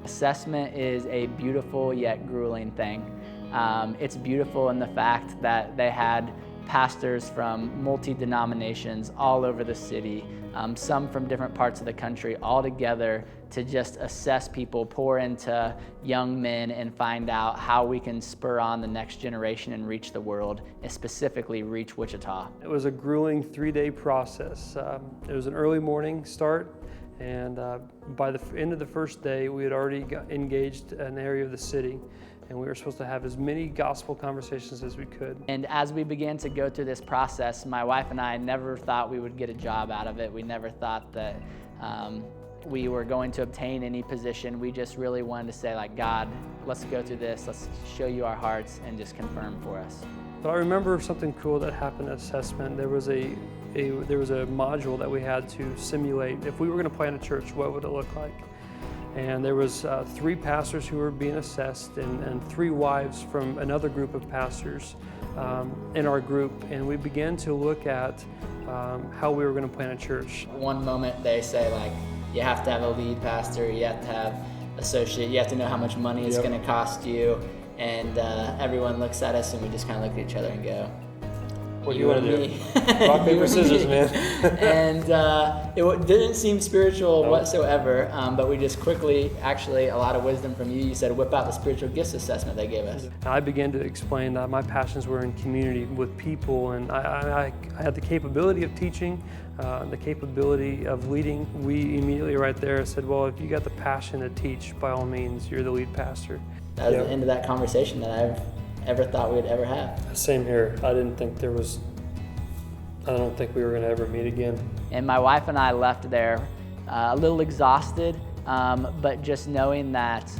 Assessment is a beautiful yet grueling thing. It's beautiful in the fact that they had pastors from multi-denominations all over the city, some from different parts of the country, all together to just assess people, pour into young men, and find out how we can spur on the next generation and reach the world, and specifically reach Wichita. It was a grueling 3-day process. It was an early morning start, and by the end of the first day, we had already engaged an area of the city, and we were supposed to have as many gospel conversations as we could. And as we began to go through this process, my wife and I never thought we would get a job out of it. We never thought that we were going to obtain any position. We just really wanted to say, like, God, let's go through this. Let's show you our hearts and just confirm for us. But I remember something cool that happened at assessment. There was a module that we had to simulate. If we were going to plant a church, what would it look like? And there was 3 pastors who were being assessed, and 3 wives from another group of pastors in our group. And we began to look at how we were going to plant a church. One moment they say, like, you have to have a lead pastor, you have to have associate, you have to know how much money it's going to cost you. And everyone looks at us and we just kind of look at each other and go, what do you want to do? Rock, paper, scissors, man. And it didn't seem spiritual whatsoever, but we just quickly, actually, a lot of wisdom from you. You said, whip out the spiritual gifts assessment they gave us. And I began to explain that my passions were in community with people, and I had the capability of teaching, the capability of leading. We immediately right there said, well, if you got the passion to teach, by all means, you're the lead pastor. That was the end of that conversation that I've ever thought we'd ever have. Same here. I don't think we were going to ever meet again. And my wife and I left there a little exhausted, but just knowing that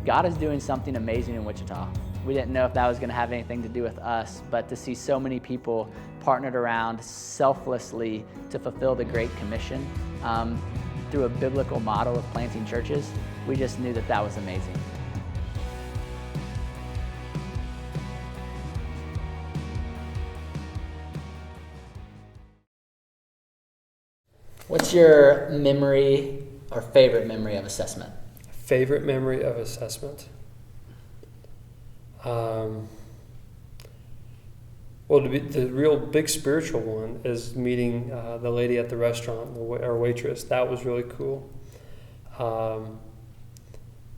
God is doing something amazing in Wichita. We didn't know if that was going to have anything to do with us, but to see so many people partnered around selflessly to fulfill the Great Commission through a biblical model of planting churches, we just knew that that was amazing. What's your memory or favorite memory of assessment? Favorite memory of assessment? Well, the real big spiritual one is meeting the lady at the restaurant, our waitress. That was really cool.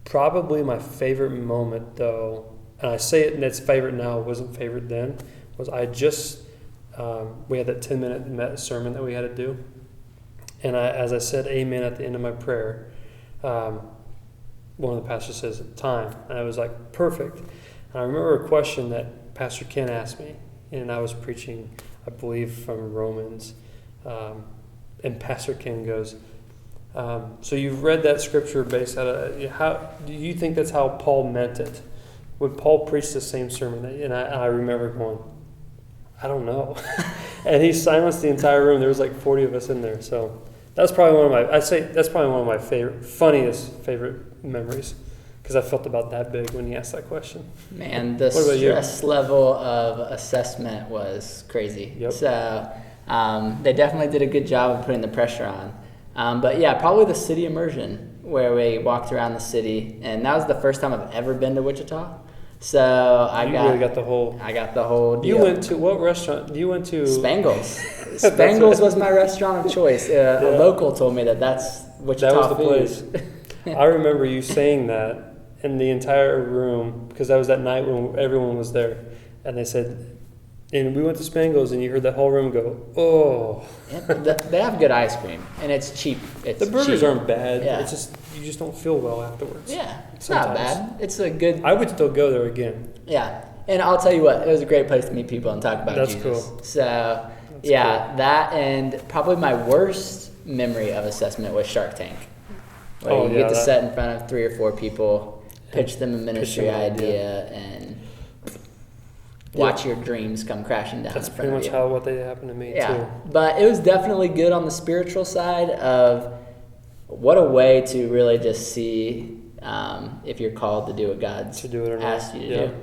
Probably my favorite moment, though, and I say it and it's favorite now, wasn't favorite then, was we had that 10-minute sermon that we had to do. And as I said amen at the end of my prayer, one of the pastors says, time. And I was like, perfect. And I remember a question that Pastor Ken asked me, and I was preaching, I believe, from Romans. And Pastor Ken goes, so you've read that scripture based out of, how do you think that's how Paul meant it? Would Paul preach the same sermon? And I remember going, I don't know. And he silenced the entire room. There was like 40 of us in there. So that's probably one of my funniest favorite memories, because I felt about that big when he asked that question. Man, the stress level of assessment was crazy. Yep. So they definitely did a good job of putting the pressure on. But yeah, probably the city immersion where we walked around the city. And that was the first time I've ever been to Wichita. So I got the whole deal. You went to what restaurant? You went to Spangles. Spangles was my restaurant of choice. A local told me that's Wichita. That was the place. I remember you saying that in the entire room, because that was that night when everyone was there, and they said, and we went to Spangles, and you heard that whole room go, oh. Yeah, they have good ice cream, and it's cheap. The burgers aren't bad. Yeah. It's just you just don't feel well afterwards. Yeah, it's not bad. It's a good. I would still go there again. Yeah, and I'll tell you what, it was a great place to meet people and talk about Jesus. That's cool. So cool. That, and probably my worst memory of assessment was Shark Tank, where you get to sit in front of 3 or 4 people, pitch them a ministry idea, and watch your dreams come crashing down. That's in front pretty much of you. what they happened to me too. Yeah, but it was definitely good on the spiritual side of what a way to really just see if you're called to do what God's asked you to do.